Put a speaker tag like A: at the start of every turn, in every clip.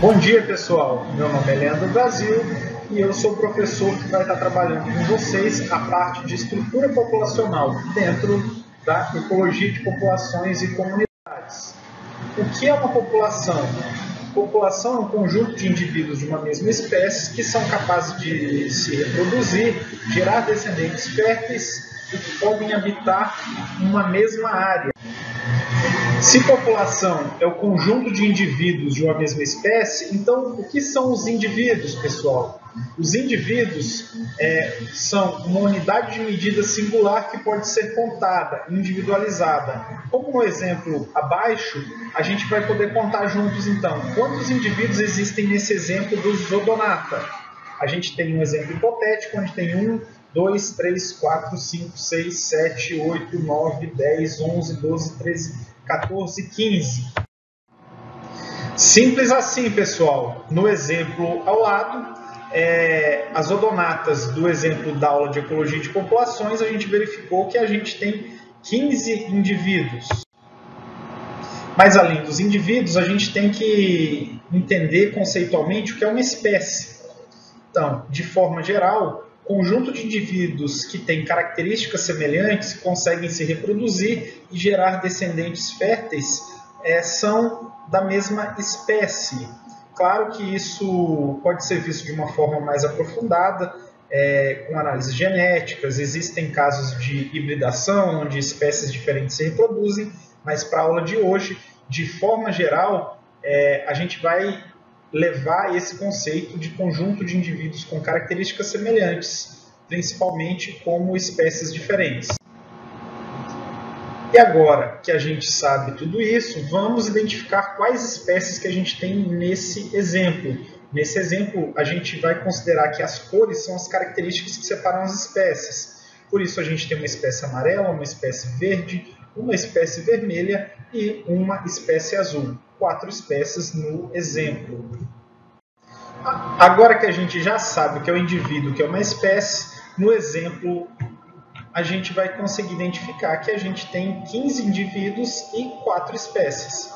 A: Bom dia, pessoal. Meu nome é Leandro Brasil e eu sou o professor que vai estar trabalhando com vocês a parte de estrutura populacional dentro da ecologia de populações e comunidades. O que é uma população? População é um conjunto de indivíduos de uma mesma espécie que são capazes de se reproduzir, gerar descendentes férteis e que podem habitar uma mesma área. Se população é o conjunto de indivíduos de uma mesma espécie, então o que são os indivíduos, pessoal? Os indivíduos são uma unidade de medida singular que pode ser contada, individualizada. Como no exemplo abaixo, a gente vai poder contar juntos então. Quantos indivíduos existem nesse exemplo do Zodonata? A gente tem um exemplo hipotético onde tem 1, 2, 3, 4, 5, 6, 7, 8, 9, 10, 11, 12, 13... 14, 15. Simples assim, pessoal. No exemplo ao lado, as odonatas do exemplo da aula de ecologia de populações, a gente verificou que a gente tem 15 indivíduos. Mas além dos indivíduos, a gente tem que entender conceitualmente o que é uma espécie. Então, de forma geral, conjunto de indivíduos que têm características semelhantes, conseguem se reproduzir e gerar descendentes férteis, são da mesma espécie. Claro que isso pode ser visto de uma forma mais aprofundada, com análises genéticas. Existem casos de hibridação, onde espécies diferentes se reproduzem, mas para a aula de hoje, de forma geral, a gente vai levar esse conceito de conjunto de indivíduos com características semelhantes, principalmente como espécies diferentes. E agora que a gente sabe tudo isso, vamos identificar quais espécies que a gente tem nesse exemplo. Nesse exemplo, a gente vai considerar que as cores são as características que separam as espécies. Por isso, a gente tem uma espécie amarela, uma espécie verde, uma espécie vermelha e uma espécie azul. 4 espécies no exemplo. Agora que a gente já sabe o que é o indivíduo, que é uma espécie, no exemplo a gente vai conseguir identificar que a gente tem 15 indivíduos e 4 espécies.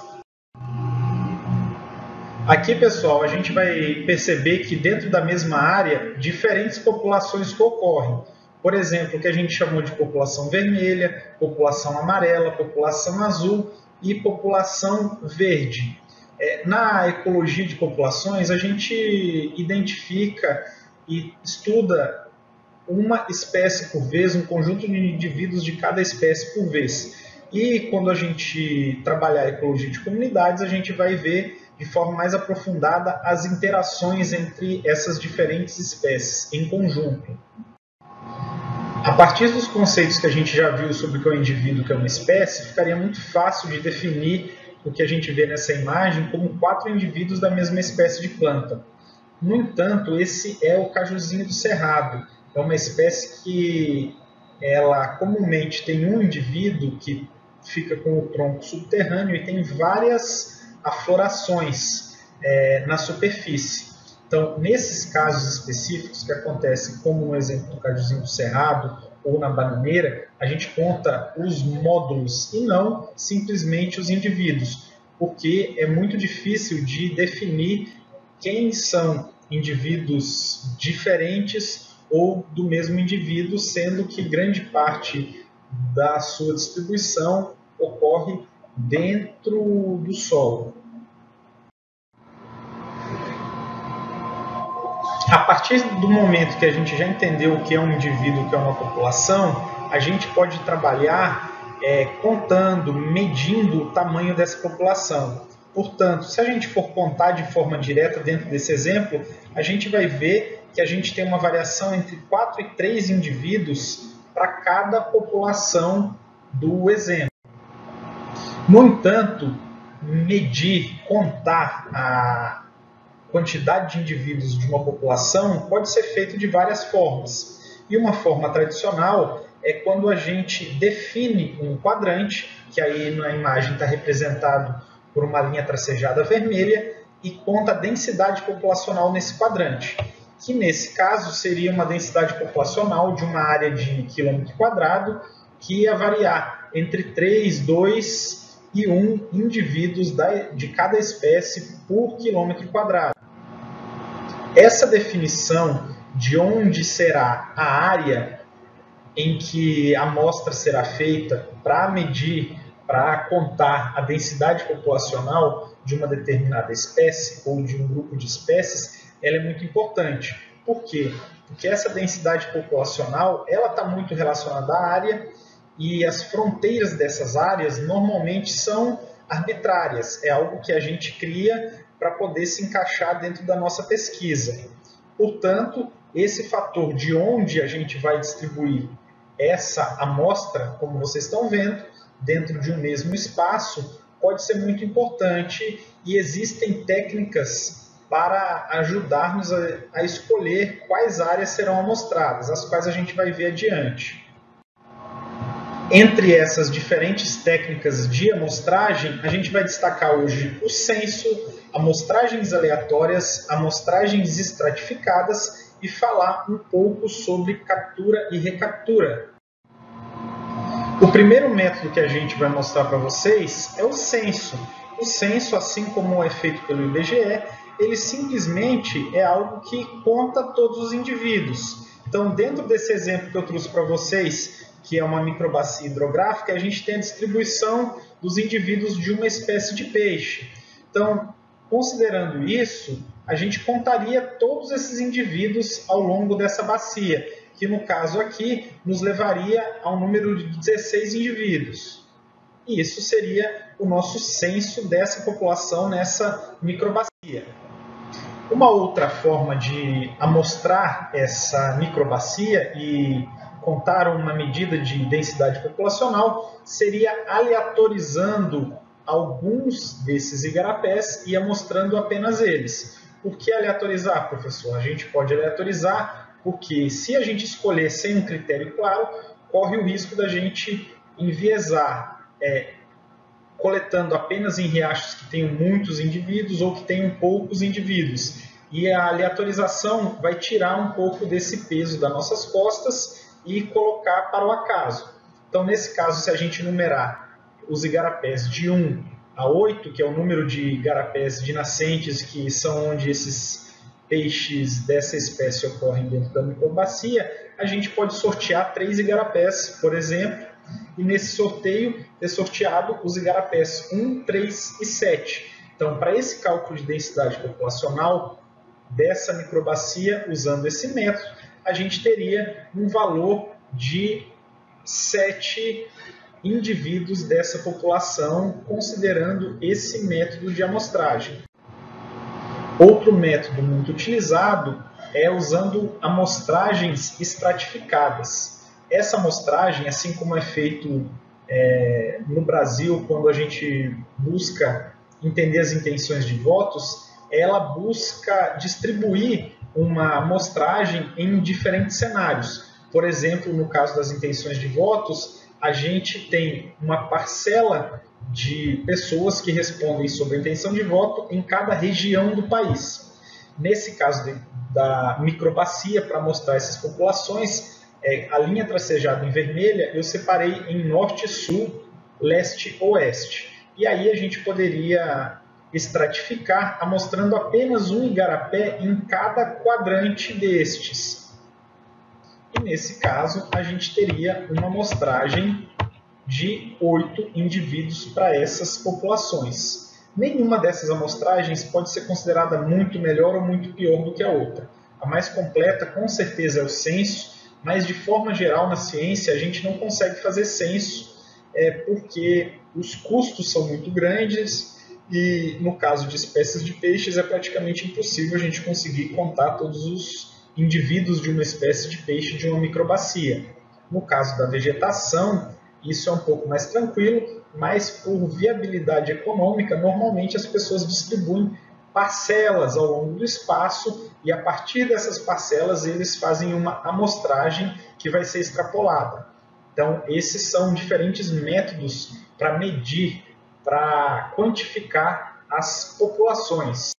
A: Aqui, pessoal, a gente vai perceber que dentro da mesma área, diferentes populações ocorrem. Por exemplo, o que a gente chamou de população vermelha, população amarela, população azul e população verde. Na ecologia de populações, a gente identifica e estuda uma espécie por vez, um conjunto de indivíduos de cada espécie por vez. E quando a gente trabalhar a ecologia de comunidades, a gente vai ver de forma mais aprofundada as interações entre essas diferentes espécies em conjunto. A partir dos conceitos que a gente já viu sobre o que é um indivíduo, que é uma espécie, ficaria muito fácil de definir o que a gente vê nessa imagem como 4 indivíduos da mesma espécie de planta. No entanto, esse é o cajuzinho do cerrado. É uma espécie que ela comumente tem um indivíduo que fica com o tronco subterrâneo e tem várias aflorações na superfície. Então, nesses casos específicos que acontecem, como no exemplo do cajuzinho do cerrado ou na bananeira, a gente conta os módulos e não simplesmente os indivíduos, porque é muito difícil de definir quem são indivíduos diferentes ou do mesmo indivíduo, sendo que grande parte da sua distribuição ocorre dentro do solo. A partir do momento que a gente já entendeu o que é um indivíduo, o que é uma população, a gente pode trabalhar contando, medindo o tamanho dessa população. Portanto, se a gente for contar de forma direta dentro desse exemplo, a gente vai ver que a gente tem uma variação entre 4 e 3 indivíduos para cada população do exemplo. No entanto, medir, contar a quantidade de indivíduos de uma população pode ser feito de várias formas. E uma forma tradicional é quando a gente define um quadrante, que aí na imagem está representado por uma linha tracejada vermelha, e conta a densidade populacional nesse quadrante, que nesse caso seria uma densidade populacional de uma área de quilômetro quadrado, que ia variar entre 3, 2 1 indivíduos de cada espécie por quilômetro quadrado. Essa definição de onde será a área em que a amostra será feita para medir, para contar a densidade populacional de uma determinada espécie ou de um grupo de espécies, ela é muito importante. Por quê? Porque essa densidade populacional ela está muito relacionada à área e as fronteiras dessas áreas normalmente são arbitrárias. É algo que a gente cria para poder se encaixar dentro da nossa pesquisa. Portanto, esse fator de onde a gente vai distribuir essa amostra, como vocês estão vendo, dentro de um mesmo espaço, pode ser muito importante e existem técnicas para ajudar-nos a escolher quais áreas serão amostradas, as quais a gente vai ver adiante. Entre essas diferentes técnicas de amostragem, a gente vai destacar hoje o censo, amostragens aleatórias, amostragens estratificadas e falar um pouco sobre captura e recaptura. O primeiro método que a gente vai mostrar para vocês é o censo. O censo, assim como é feito pelo IBGE, ele simplesmente é algo que conta todos os indivíduos. Então, dentro desse exemplo que eu trouxe para vocês, que é uma microbacia hidrográfica, a gente tem a distribuição dos indivíduos de uma espécie de peixe. Então, considerando isso, a gente contaria todos esses indivíduos ao longo dessa bacia, que no caso aqui nos levaria a um número de 16 indivíduos. E isso seria o nosso censo dessa população nessa microbacia. Uma outra forma de amostrar essa microbacia e contar uma medida de densidade populacional seria aleatorizando alguns desses igarapés e amostrando apenas eles. Por que aleatorizar, professor? A gente pode aleatorizar porque se a gente escolher sem um critério claro, corre o risco da gente enviesar, coletando apenas em riachos que tenham muitos indivíduos ou que tenham poucos indivíduos. E a aleatorização vai tirar um pouco desse peso das nossas costas e colocar para o acaso. Então, nesse caso, se a gente numerar os igarapés de 1 a 8, que é o número de igarapés de nascentes, que são onde esses peixes dessa espécie ocorrem dentro da microbacia, a gente pode sortear 3 igarapés, por exemplo, e nesse sorteio ter sorteado os igarapés 1, 3 e 7. Então, para esse cálculo de densidade populacional dessa microbacia, usando esse método, a gente teria um valor de 7 indivíduos dessa população, considerando esse método de amostragem. Outro método muito utilizado é usando amostragens estratificadas. Essa amostragem, assim como é feito no Brasil, quando a gente busca entender as intenções de votos, ela busca distribuir uma amostragem em diferentes cenários. Por exemplo, no caso das intenções de votos, a gente tem uma parcela de pessoas que respondem sobre a intenção de voto em cada região do país. Nesse caso da microbacia, para mostrar essas populações, a linha tracejada em vermelha eu separei em norte, sul, leste, oeste. E aí a gente poderia estratificar, amostrando apenas um igarapé em cada quadrante destes. E nesse caso, a gente teria uma amostragem de 8 indivíduos para essas populações. Nenhuma dessas amostragens pode ser considerada muito melhor ou muito pior do que a outra. A mais completa, com certeza, é o censo, mas de forma geral, na ciência, a gente não consegue fazer censo porque os custos são muito grandes e, no caso de espécies de peixes, é praticamente impossível a gente conseguir contar todos os indivíduos de uma espécie de peixe de uma microbacia. No caso da vegetação, isso é um pouco mais tranquilo, mas por viabilidade econômica, normalmente as pessoas distribuem parcelas ao longo do espaço e a partir dessas parcelas eles fazem uma amostragem que vai ser extrapolada. Então, esses são diferentes métodos para medir, para quantificar as populações.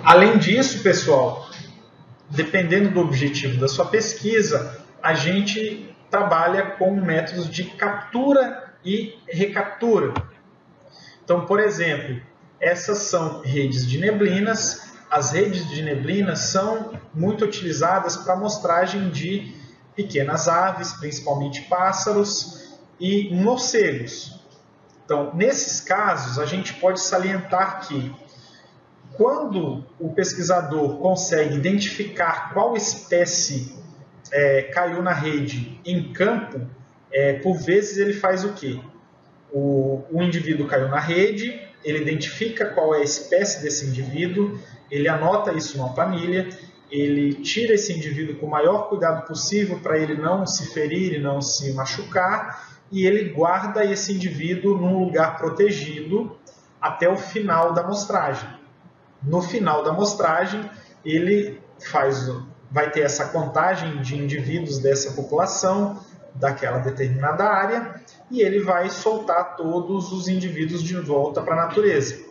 A: Além disso, pessoal, dependendo do objetivo da sua pesquisa, a gente trabalha com métodos de captura e recaptura. Então, por exemplo, essas são redes de neblinas. As redes de neblinas são muito utilizadas para amostragem de pequenas aves, principalmente pássaros e morcegos. Então, nesses casos, a gente pode salientar que quando o pesquisador consegue identificar qual espécie caiu na rede em campo, por vezes ele faz o quê? O indivíduo caiu na rede, ele identifica qual é a espécie desse indivíduo, ele anota isso numa planilha, ele tira esse indivíduo com o maior cuidado possível para ele não se ferir e não se machucar, e ele guarda esse indivíduo num lugar protegido até o final da amostragem. No final da amostragem, ele vai ter essa contagem de indivíduos dessa população, daquela determinada área, e ele vai soltar todos os indivíduos de volta para a natureza.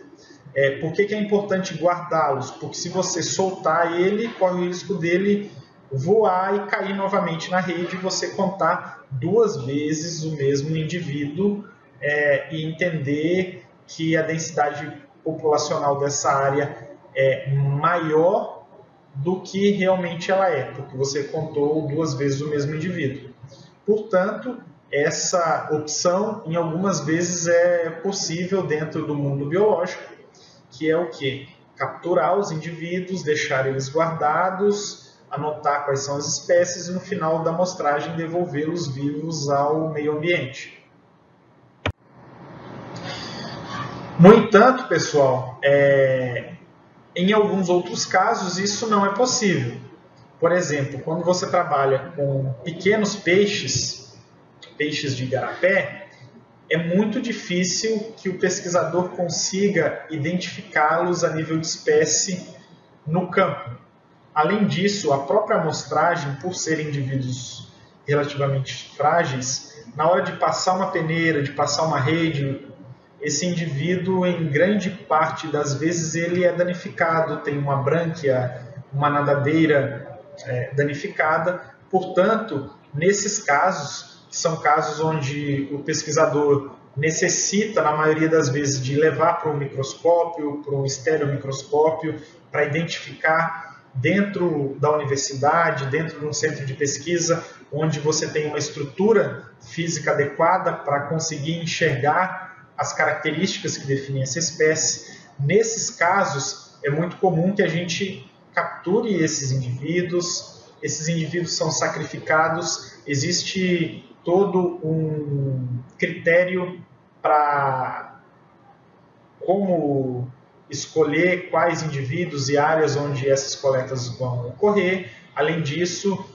A: Por que é importante guardá-los? Porque se você soltar ele, corre o risco dele voar e cair novamente na rede e você contar 2 vezes o mesmo indivíduo e entender que a densidade populacional dessa área é maior do que realmente ela é, porque você contou 2 vezes o mesmo indivíduo. Portanto, essa opção, em algumas vezes, é possível dentro do mundo biológico, que é o quê? Capturar os indivíduos, deixar eles guardados, anotar quais são as espécies e, no final da amostragem, devolvê-los vivos ao meio ambiente. No entanto, pessoal, em alguns outros casos, isso não é possível. Por exemplo, quando você trabalha com pequenos peixes de igarapé, é muito difícil que o pesquisador consiga identificá-los a nível de espécie no campo. Além disso, a própria amostragem, por serem indivíduos relativamente frágeis, na hora de passar uma peneira, de passar uma rede, esse indivíduo, em grande parte das vezes, ele é danificado, tem uma brânquia, uma nadadeira danificada. Portanto, nesses casos, que são casos onde o pesquisador necessita, na maioria das vezes, de levar para um microscópio, para um estereomicroscópio, para identificar dentro da universidade, dentro de um centro de pesquisa, onde você tem uma estrutura física adequada para conseguir enxergar as características que definem essa espécie. Nesses casos, é muito comum que a gente capture esses indivíduos são sacrificados, existe todo um critério para como escolher quais indivíduos e áreas onde essas coletas vão ocorrer. Além disso,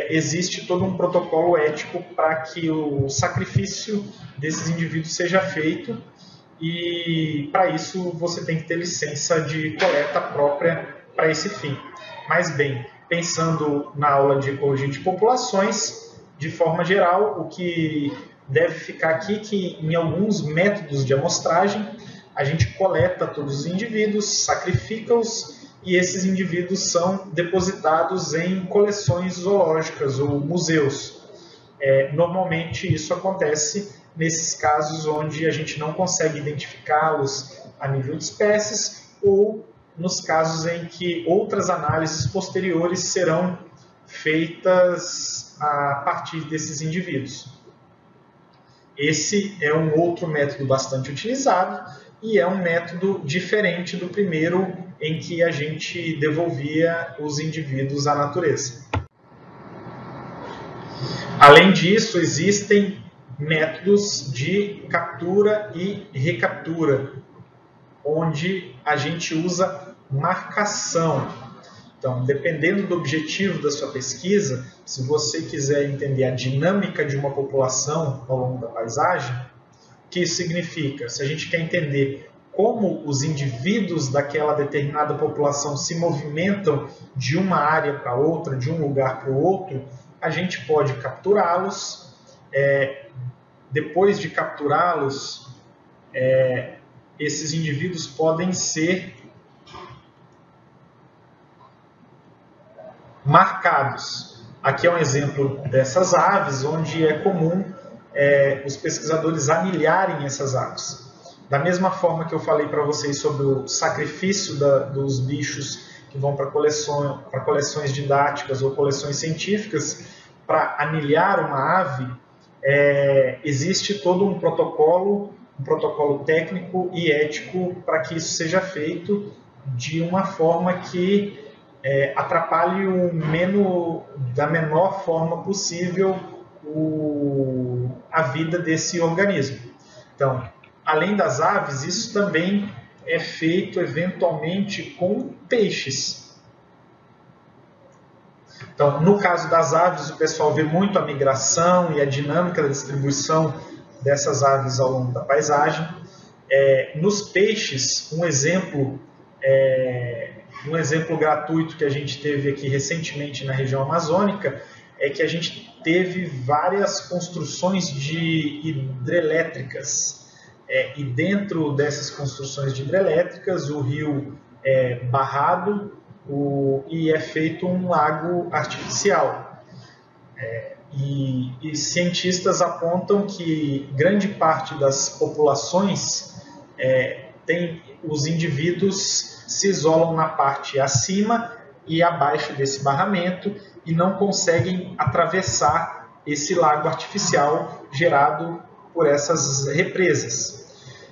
A: existe todo um protocolo ético para que o sacrifício desses indivíduos seja feito, e para isso você tem que ter licença de coleta própria para esse fim. Mas bem, pensando na aula de ecologia de populações, de forma geral, o que deve ficar aqui é que em alguns métodos de amostragem, a gente coleta todos os indivíduos, sacrifica-os, e esses indivíduos são depositados em coleções zoológicas ou museus. Normalmente isso acontece nesses casos onde a gente não consegue identificá-los a nível de espécies, ou nos casos em que outras análises posteriores serão feitas a partir desses indivíduos. Esse é um outro método bastante utilizado e é um método diferente do primeiro, em que a gente devolvia os indivíduos à natureza. Além disso, existem métodos de captura e recaptura, onde a gente usa marcação. Então, dependendo do objetivo da sua pesquisa, se você quiser entender a dinâmica de uma população ao longo da paisagem, o que isso significa? Se a gente quer entender como os indivíduos daquela determinada população se movimentam de uma área para outra, de um lugar para o outro, a gente pode capturá-los. Depois de capturá-los, esses indivíduos podem ser marcados. Aqui é um exemplo dessas aves, onde é comum os pesquisadores anilharem essas aves. Da mesma forma que eu falei para vocês sobre o sacrifício dos bichos que vão para coleções didáticas ou coleções científicas, para anilhar uma ave, existe todo um protocolo técnico e ético para que isso seja feito de uma forma que atrapalhe da menor forma possível a vida desse organismo. Então, além das aves, isso também é feito eventualmente com peixes. Então, no caso das aves, o pessoal vê muito a migração e a dinâmica da distribuição dessas aves ao longo da paisagem. Nos peixes, um exemplo gratuito que a gente teve aqui recentemente na região amazônica é que a gente teve várias construções de hidrelétricas. E dentro dessas construções de hidrelétricas, o rio é barrado e é feito um lago artificial. E cientistas apontam que grande parte das populações os indivíduos se isolam na parte acima e abaixo desse barramento e não conseguem atravessar esse lago artificial gerado por essas represas.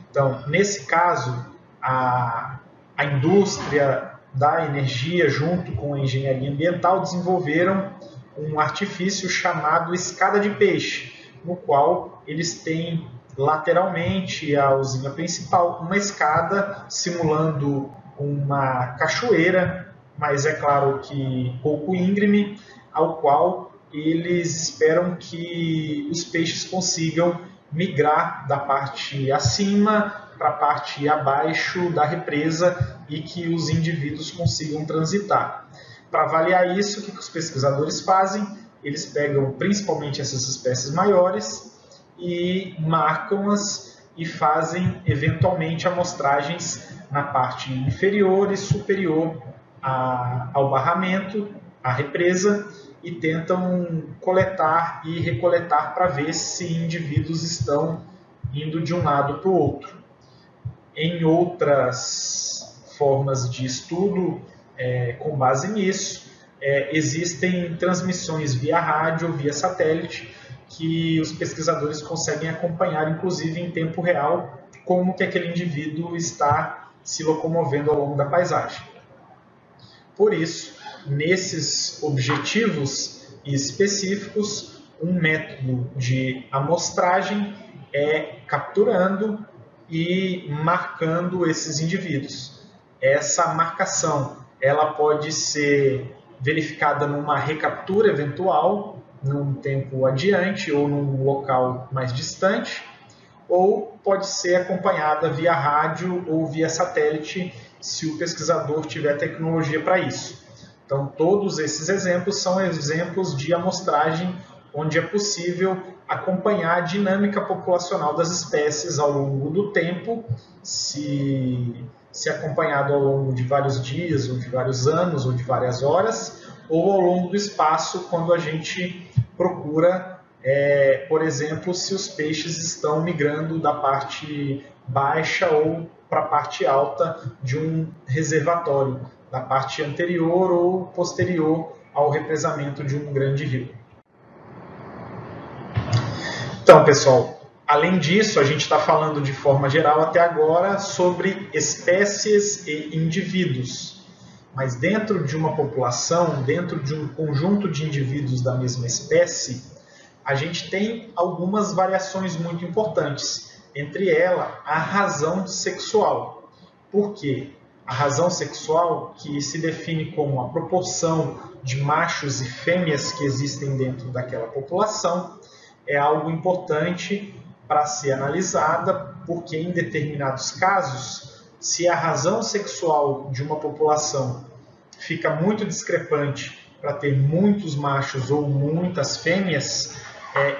A: Então, nesse caso, a indústria da energia, junto com a engenharia ambiental, desenvolveram um artifício chamado escada de peixe, no qual eles têm lateralmente à usina principal uma escada simulando uma cachoeira, mas é claro que pouco íngreme, ao qual eles esperam que os peixes consigam migrar da parte acima para a parte abaixo da represa e que os indivíduos consigam transitar. Para avaliar isso, o que os pesquisadores fazem? Eles pegam principalmente essas espécies maiores e marcam-as e fazem eventualmente amostragens na parte inferior e superior ao barramento, à represa, e tentam coletar e recoletar para ver se indivíduos estão indo de um lado para o outro. Em outras formas de estudo, com base nisso, existem transmissões via rádio ou via satélite que os pesquisadores conseguem acompanhar, inclusive em tempo real, como que aquele indivíduo está se locomovendo ao longo da paisagem. Por isso, nesses objetivos específicos, um método de amostragem é capturando e marcando esses indivíduos. Essa marcação ela pode ser verificada numa recaptura eventual, num tempo adiante ou num local mais distante, ou pode ser acompanhada via rádio ou via satélite, se o pesquisador tiver tecnologia para isso. Então, todos esses exemplos são exemplos de amostragem onde é possível acompanhar a dinâmica populacional das espécies ao longo do tempo, se acompanhado ao longo de vários dias, ou de vários anos, ou de várias horas, ou ao longo do espaço, quando a gente procura, por exemplo, se os peixes estão migrando da parte baixa ou para a parte alta de um reservatório, da parte anterior ou posterior ao represamento de um grande rio. Então, pessoal, além disso, a gente está falando de forma geral até agora sobre espécies e indivíduos. Mas dentro de uma população, dentro de um conjunto de indivíduos da mesma espécie, a gente tem algumas variações muito importantes. Entre elas, a razão sexual. Por quê? A razão sexual, que se define como a proporção de machos e fêmeas que existem dentro daquela população, é algo importante para ser analisada, porque em determinados casos, se a razão sexual de uma população fica muito discrepante para ter muitos machos ou muitas fêmeas,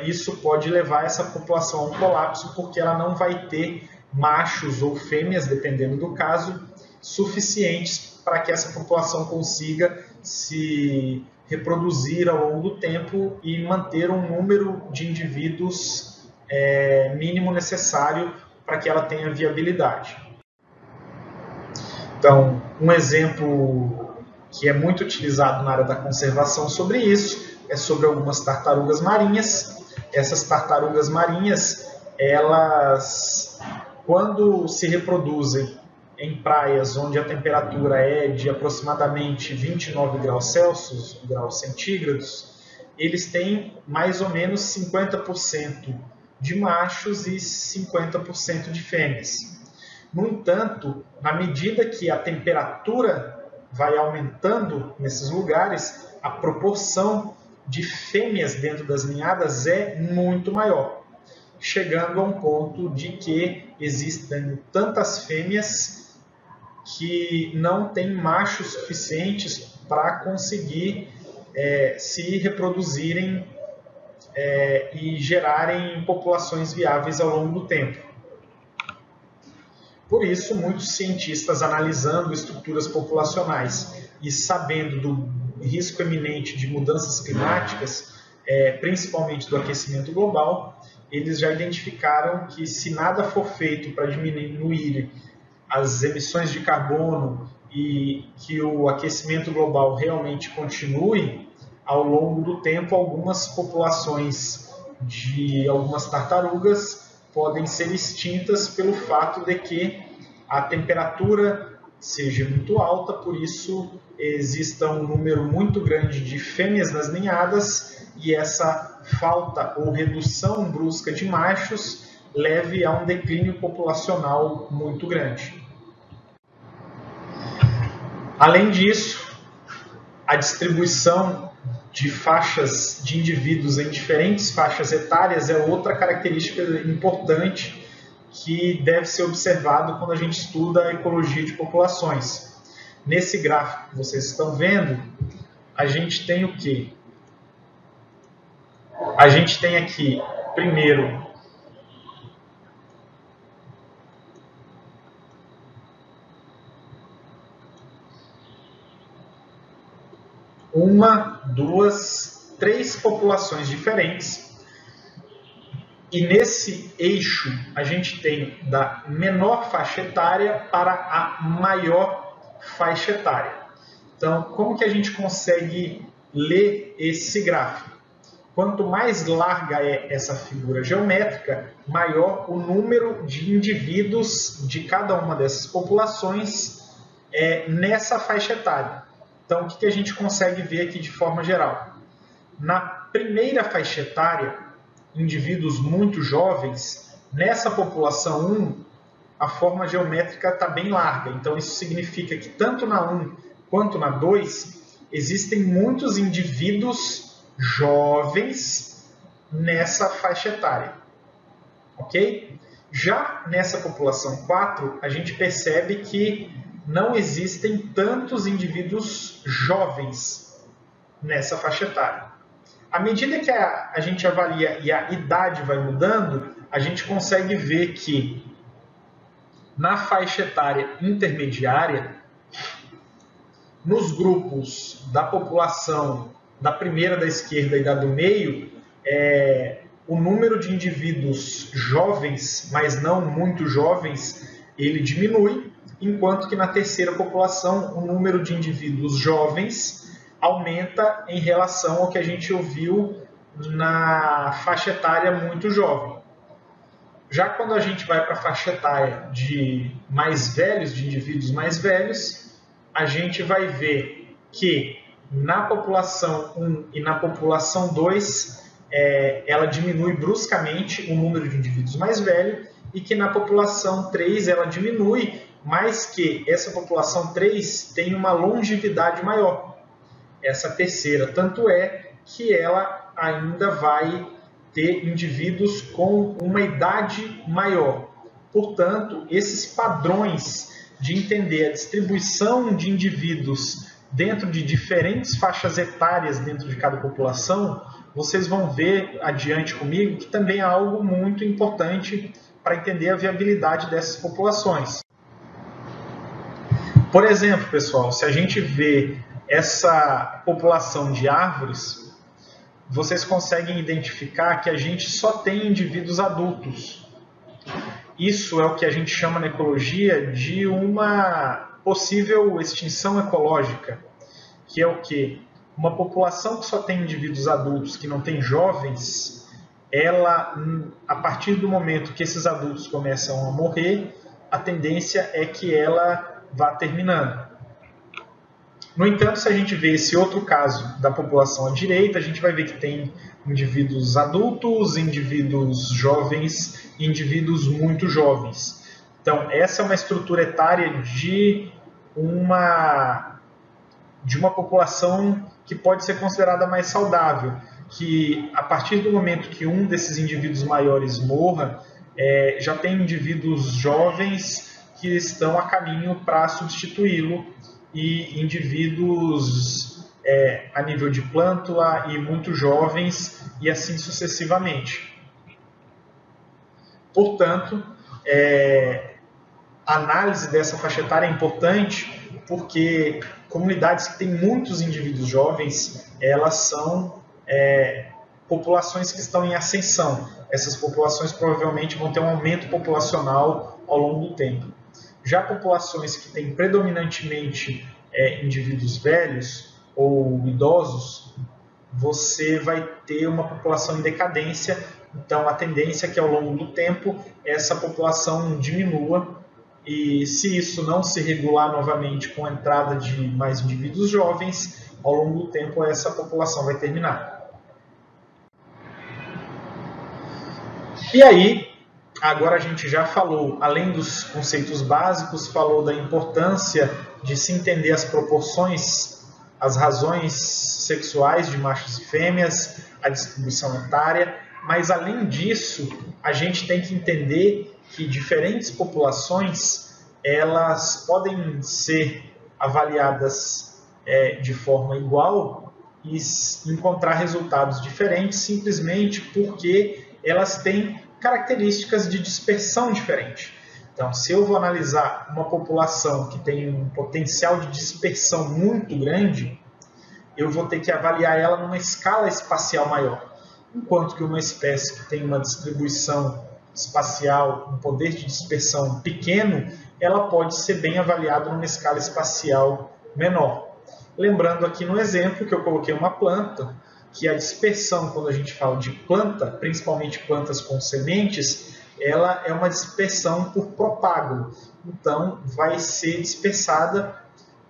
A: isso pode levar essa população a um colapso, porque ela não vai ter machos ou fêmeas, dependendo do caso, suficientes para que essa população consiga se reproduzir ao longo do tempo e manter um número de indivíduos mínimo necessário para que ela tenha viabilidade. Então, um exemplo que é muito utilizado na área da conservação sobre isso é sobre algumas tartarugas marinhas. Essas tartarugas marinhas, elas, quando se reproduzem em praias onde a temperatura é de aproximadamente 29 graus Celsius, graus centígrados, eles têm mais ou menos 50% de machos e 50% de fêmeas. No entanto, na medida que a temperatura vai aumentando nesses lugares, a proporção de fêmeas dentro das ninhadas é muito maior, chegando a um ponto de que existem tantas fêmeas que não tem machos suficientes para conseguir se reproduzirem e gerarem populações viáveis ao longo do tempo. Por isso, muitos cientistas, analisando estruturas populacionais e sabendo do risco eminente de mudanças climáticas, principalmente do aquecimento global, eles já identificaram que, se nada for feito para diminuir as emissões de carbono e que o aquecimento global realmente continue, ao longo do tempo, algumas populações de algumas tartarugas podem ser extintas pelo fato de que a temperatura seja muito alta, por isso exista um número muito grande de fêmeas nas ninhadas e essa falta ou redução brusca de machos leve a um declínio populacional muito grande. Além disso, a distribuição de faixas de indivíduos em diferentes faixas etárias é outra característica importante que deve ser observado quando a gente estuda a ecologia de populações. Nesse gráfico que vocês estão vendo, a gente tem o quê? A gente tem aqui, primeiro, uma, duas, três populações diferentes. E nesse eixo a gente tem da menor faixa etária para a maior faixa etária. Então, como que a gente consegue ler esse gráfico? Quanto mais larga é essa figura geométrica, maior o número de indivíduos de cada uma dessas populações nessa faixa etária. Então, o que a gente consegue ver aqui de forma geral? Na primeira faixa etária, indivíduos muito jovens, nessa população 1, a forma geométrica está bem larga. Então, isso significa que tanto na 1 quanto na 2, existem muitos indivíduos jovens nessa faixa etária. Ok? Já nessa população 4, a gente percebe que não existem tantos indivíduos jovens nessa faixa etária. À medida que a gente avalia e a idade vai mudando, a gente consegue ver que na faixa etária intermediária, nos grupos da população da primeira da esquerda e da do meio, o número de indivíduos jovens, mas não muito jovens, ele diminui, enquanto que na terceira população o número de indivíduos jovens aumenta em relação ao que a gente ouviu na faixa etária muito jovem. Já quando a gente vai para a faixa etária de mais velhos, de indivíduos mais velhos, a gente vai ver que na população 1 e na população 2, ela diminui bruscamente o número de indivíduos mais velhos e que na população 3 ela diminui, mas que essa população 3 tem uma longevidade maior. Essa terceira, tanto é que ela ainda vai ter indivíduos com uma idade maior. Portanto, esses padrões de entender a distribuição de indivíduos dentro de diferentes faixas etárias dentro de cada população, vocês vão ver adiante comigo que também é algo muito importante para entender a viabilidade dessas populações. Por exemplo, pessoal, se a gente vê essa população de árvores, vocês conseguem identificar que a gente só tem indivíduos adultos. Isso é o que a gente chama na ecologia de uma possível extinção ecológica, que é o quê? Uma população que só tem indivíduos adultos, que não tem jovens, ela, a partir do momento que esses adultos começam a morrer, a tendência é que ela vá terminando. No entanto, se a gente vê esse outro caso da população à direita, a gente vai ver que tem indivíduos adultos, indivíduos jovens e indivíduos muito jovens. Então, essa é uma estrutura etária de uma população que pode ser considerada mais saudável, que a partir do momento que um desses indivíduos maiores morra, já tem indivíduos jovens que estão a caminho para substituí-lo e indivíduos a nível de plântula e muito jovens e assim sucessivamente. Portanto, a análise dessa faixa etária é importante porque comunidades que têm muitos indivíduos jovens, elas são populações que estão em ascensão. Essas populações provavelmente vão ter um aumento populacional ao longo do tempo. Já populações que têm predominantemente indivíduos velhos ou idosos, você vai ter uma população em decadência. Então, a tendência é que ao longo do tempo essa população diminua e se isso não se regular novamente com a entrada de mais indivíduos jovens, ao longo do tempo essa população vai terminar. E aí, agora a gente já falou, além dos conceitos básicos, falou da importância de se entender as proporções, as razões sexuais de machos e fêmeas, a distribuição etária, mas além disso, a gente tem que entender que diferentes populações, elas podem ser avaliadas de forma igual e encontrar resultados diferentes simplesmente porque elas têm características de dispersão diferente. Então, se eu vou analisar uma população que tem um potencial de dispersão muito grande, eu vou ter que avaliar ela numa escala espacial maior. Enquanto que uma espécie que tem uma distribuição espacial, um poder de dispersão pequeno, ela pode ser bem avaliada numa escala espacial menor. Lembrando aqui no exemplo que eu coloquei uma planta, que a dispersão, quando a gente fala de planta, principalmente plantas com sementes, ela é uma dispersão por propágulo. Então, vai ser dispersada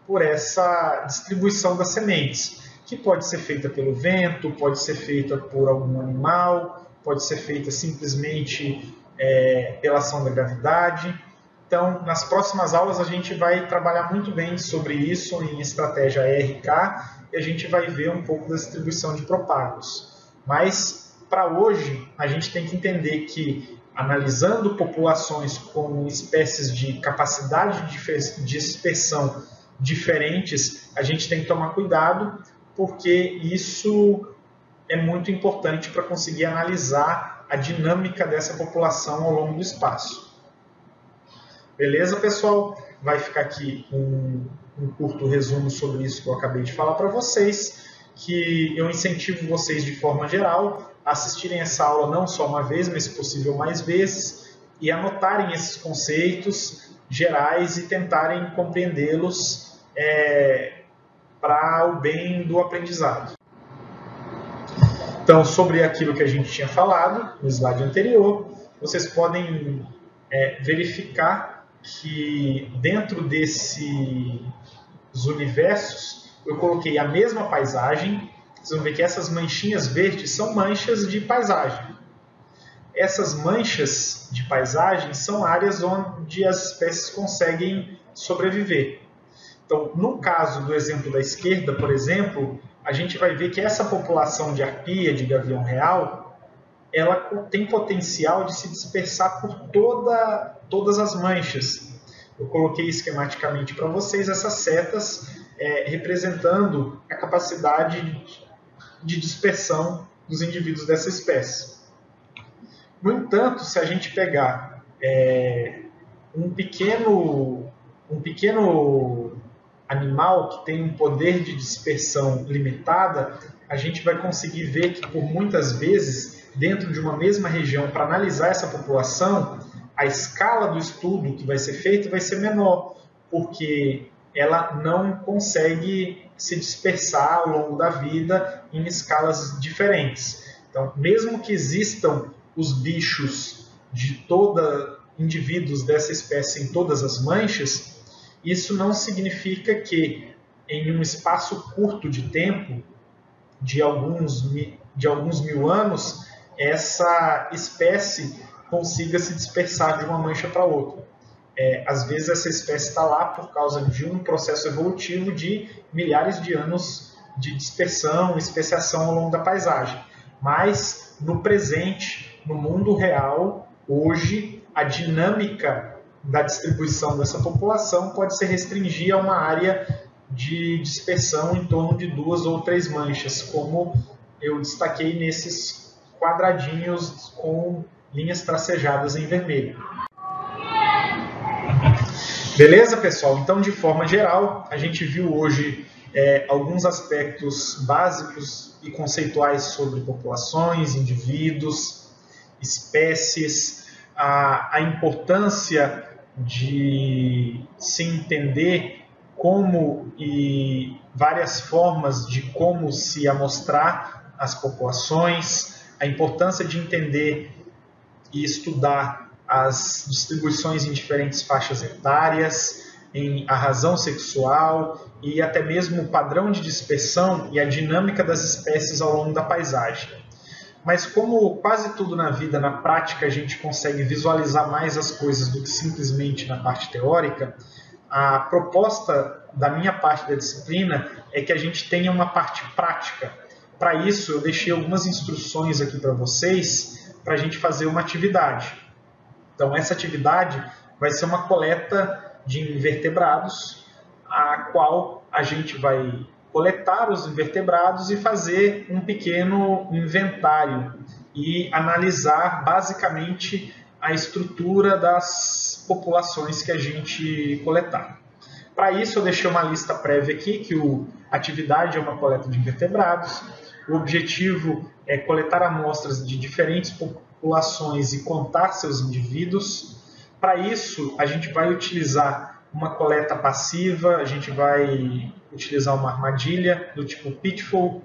A: por essa distribuição das sementes, que pode ser feita pelo vento, pode ser feita por algum animal, pode ser feita simplesmente pela ação da gravidade. Então, nas próximas aulas a gente vai trabalhar muito bem sobre isso em estratégia ERK e a gente vai ver um pouco da distribuição de propágulos. Mas, para hoje, a gente tem que entender que, analisando populações com espécies de capacidade de dispersão diferentes, a gente tem que tomar cuidado, porque isso é muito importante para conseguir analisar a dinâmica dessa população ao longo do espaço. Beleza, pessoal? Vai ficar aqui um curto resumo sobre isso que eu acabei de falar para vocês, que eu incentivo vocês de forma geral a assistirem essa aula não só uma vez, mas se possível mais vezes, e anotarem esses conceitos gerais e tentarem compreendê-los para o bem do aprendizado. Então, sobre aquilo que a gente tinha falado no slide anterior, vocês podem verificar que dentro desses universos eu coloquei a mesma paisagem. Vocês vão ver que essas manchinhas verdes são manchas de paisagem. Essas manchas de paisagem são áreas onde as espécies conseguem sobreviver. Então, no caso do exemplo da esquerda, por exemplo, a gente vai ver que essa população de arpia, de gavião real, ela tem potencial de se dispersar por todas as manchas. Eu coloquei esquematicamente para vocês essas setas representando a capacidade de dispersão dos indivíduos dessa espécie. No entanto, se a gente pegar um pequeno animal que tem um poder de dispersão limitada, a gente vai conseguir ver que, por muitas vezes, dentro de uma mesma região, para analisar essa população, a escala do estudo que vai ser feito vai ser menor, porque ela não consegue se dispersar ao longo da vida em escalas diferentes. Então, mesmo que existam os bichos indivíduos dessa espécie em todas as manchas, isso não significa que em um espaço curto de tempo, de alguns mil anos, essa espécie consiga se dispersar de uma mancha para outra. Às vezes essa espécie está lá por causa de um processo evolutivo de milhares de anos de dispersão, especiação ao longo da paisagem. Mas no presente, no mundo real, hoje, a dinâmica da distribuição dessa população pode se restringir a uma área de dispersão em torno de 2 ou 3 manchas, como eu destaquei nesses quadradinhos com linhas tracejadas em vermelho. Beleza, pessoal? Então, de forma geral, a gente viu hoje alguns aspectos básicos e conceituais sobre populações, indivíduos, espécies, a importância de se entender como e várias formas de como se amostrar as populações, a importância de entender e estudar as distribuições em diferentes faixas etárias, a razão sexual e até mesmo o padrão de dispersão e a dinâmica das espécies ao longo da paisagem. Mas como quase tudo na vida, na prática, a gente consegue visualizar mais as coisas do que simplesmente na parte teórica, a proposta da minha parte da disciplina é que a gente tenha uma parte prática. Para isso, eu deixei algumas instruções aqui para vocês, para a gente fazer uma atividade. Então, essa atividade vai ser uma coleta de invertebrados, a qual a gente vai coletar os invertebrados e fazer um pequeno inventário e analisar basicamente a estrutura das populações que a gente coletar. Para isso, eu deixei uma lista prévia aqui, que a atividade é uma coleta de invertebrados. O objetivo é coletar amostras de diferentes populações e contar seus indivíduos. Para isso, a gente vai utilizar uma coleta passiva, a gente vai utilizar uma armadilha do tipo Pitfall.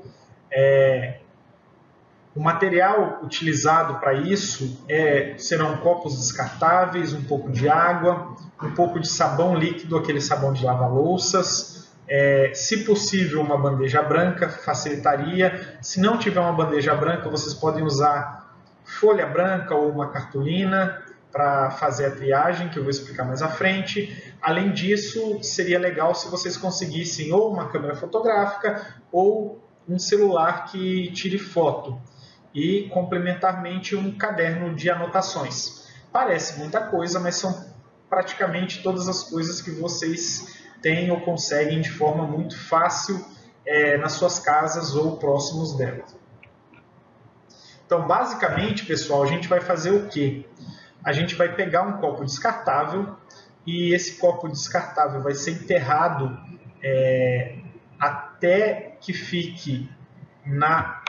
A: O material utilizado para isso serão copos descartáveis, um pouco de água, um pouco de sabão líquido, aquele sabão de lava-louças. Se possível, uma bandeja branca facilitaria. Se não tiver uma bandeja branca, vocês podem usar folha branca ou uma cartolina para fazer a triagem, que eu vou explicar mais à frente. Além disso, seria legal se vocês conseguissem ou uma câmera fotográfica ou um celular que tire foto. E, complementarmente, um caderno de anotações. Parece muita coisa, mas são praticamente todas as coisas que vocês têm ou conseguem de forma muito fácil nas suas casas ou próximos delas. Então, basicamente, pessoal, a gente vai fazer o quê? A gente vai pegar um copo descartável e esse copo descartável vai ser enterrado até que fique na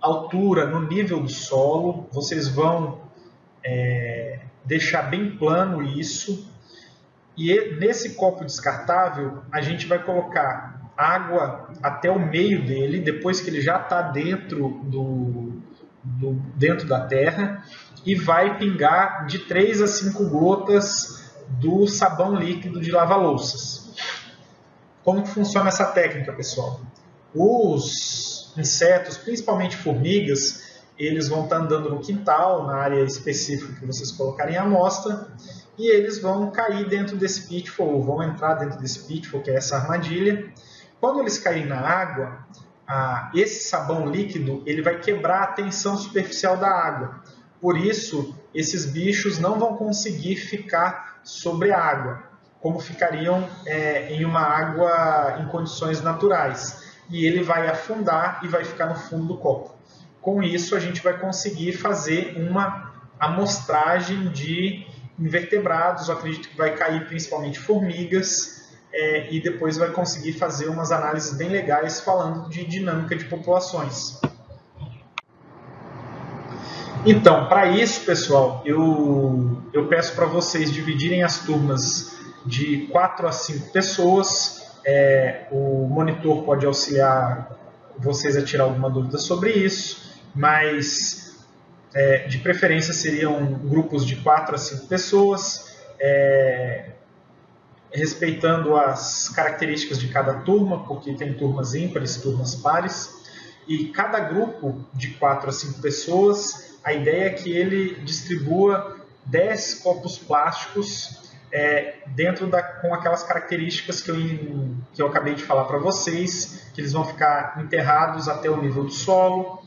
A: altura, no nível do solo. Vocês vão deixar bem plano isso. E nesse copo descartável, a gente vai colocar água até o meio dele, depois que ele já está dentro da terra, e vai pingar de 3 a 5 gotas do sabão líquido de lava-louças. Como que funciona essa técnica, pessoal? Os insetos, principalmente formigas, eles vão estar andando no quintal, na área específica que vocês colocarem a amostra, e eles vão cair dentro desse pitfall, ou vão entrar dentro desse pitfall, que é essa armadilha. Quando eles caírem na água, esse sabão líquido ele vai quebrar a tensão superficial da água. Por isso, esses bichos não vão conseguir ficar sobre a água, como ficariam em uma água em condições naturais. E ele vai afundar e vai ficar no fundo do copo. Com isso, a gente vai conseguir fazer uma amostragem de invertebrados. Eu acredito que vai cair principalmente formigas, e depois vai conseguir fazer umas análises bem legais falando de dinâmica de populações. Então, para isso, pessoal, eu peço para vocês dividirem as turmas de 4 a 5 pessoas. O monitor pode auxiliar vocês a tirar alguma dúvida sobre isso, mas de preferência seriam grupos de 4 a 5 pessoas, respeitando as características de cada turma, porque tem turmas ímpares, turmas pares, e cada grupo de 4 a 5 pessoas, a ideia é que ele distribua 10 copos plásticos com aquelas características que eu acabei de falar para vocês, que eles vão ficar enterrados até o nível do solo.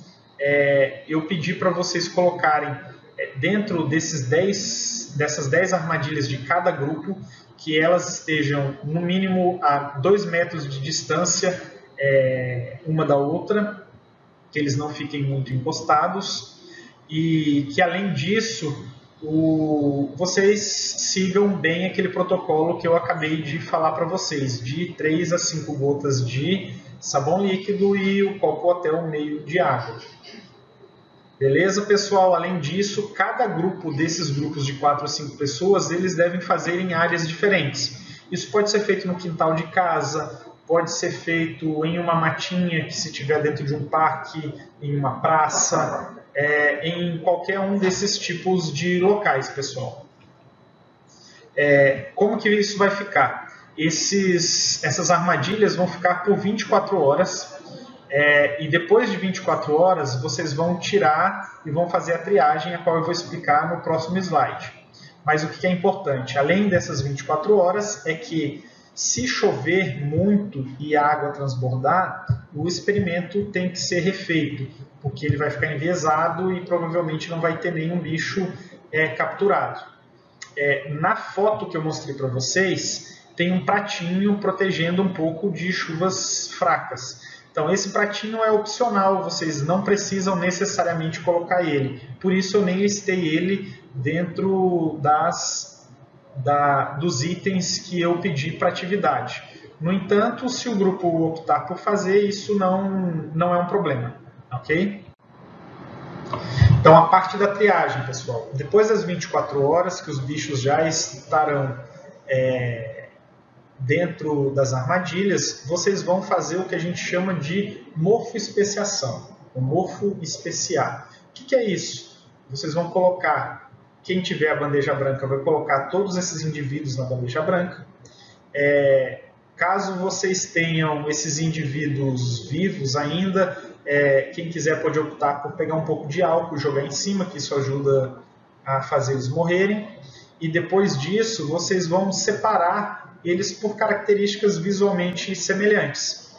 A: Eu pedi para vocês colocarem dentro dessas 10 armadilhas de cada grupo, que elas estejam no mínimo a 2 metros de distância uma da outra, que eles não fiquem muito encostados, e que além disso vocês sigam bem aquele protocolo que eu acabei de falar para vocês, de 3 a 5 gotas de sabão líquido e o copo até o meio de água. Beleza, pessoal? Além disso, cada grupo desses grupos de 4 a 5 pessoas, eles devem fazer em áreas diferentes. Isso pode ser feito no quintal de casa, pode ser feito em uma matinha, que se estiver dentro de um parque, em uma praça, em qualquer um desses tipos de locais, pessoal. Como que isso vai ficar? Essas armadilhas vão ficar por 24 horas, e depois de 24 horas vocês vão tirar e vão fazer a triagem, a qual eu vou explicar no próximo slide. Mas o que é importante, além dessas 24 horas, é que se chover muito e a água transbordar, o experimento tem que ser refeito, porque ele vai ficar enviesado e provavelmente não vai ter nenhum bicho capturado. Na foto que eu mostrei para vocês, tem um pratinho protegendo um pouco de chuvas fracas. Então esse pratinho é opcional, vocês não precisam necessariamente colocar ele. Por isso eu nem listei ele dentro dos itens que eu pedi para atividade. No entanto, se o grupo optar por fazer, isso não é um problema, ok? Então, a parte da triagem, pessoal. Depois das 24 horas que os bichos já estarão dentro das armadilhas, vocês vão fazer o que a gente chama de morfoespeciação, ou morfoespeciar. O que é isso? Vocês vão colocar, quem tiver a bandeja branca vai colocar todos esses indivíduos na bandeja branca. Caso vocês tenham esses indivíduos vivos ainda, quem quiser pode optar por pegar um pouco de álcool e jogar em cima, que isso ajuda a fazer eles morrerem. E depois disso, vocês vão separar eles por características visualmente semelhantes.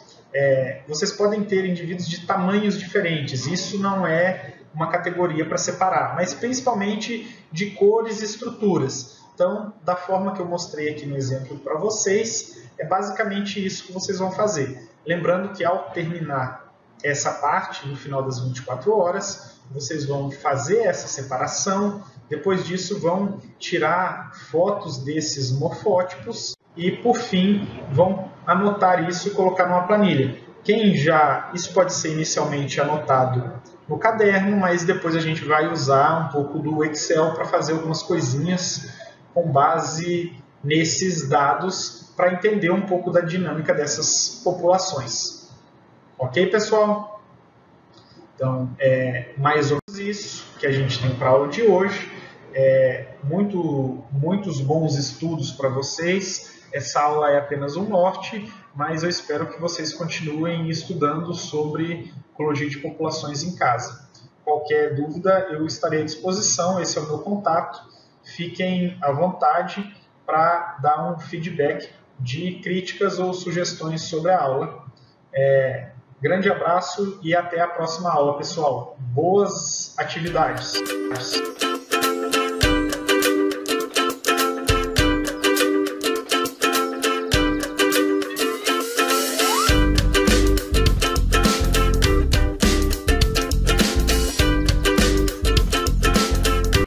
A: Vocês podem ter indivíduos de tamanhos diferentes, isso não é uma categoria para separar, mas principalmente de cores e estruturas. Então, da forma que eu mostrei aqui no exemplo para vocês, é basicamente isso que vocês vão fazer. Lembrando que ao terminar essa parte, no final das 24 horas, vocês vão fazer essa separação, depois disso vão tirar fotos desses morfótipos e, por fim, vão anotar isso e colocar numa planilha. Isso pode ser inicialmente anotado no caderno, mas depois a gente vai usar um pouco do Excel para fazer algumas coisinhas com base nesses dados para entender um pouco da dinâmica dessas populações. Ok, pessoal? Então, mais ou menos isso que a gente tem para a aula de hoje. Muitos bons estudos para vocês. Essa aula é apenas um norte, mas eu espero que vocês continuem estudando sobre ecologia de populações em casa. Qualquer dúvida, eu estarei à disposição, esse é o meu contato. Fiquem à vontade para dar um feedback de críticas ou sugestões sobre a aula. Grande abraço e até a próxima aula, pessoal. Boas atividades!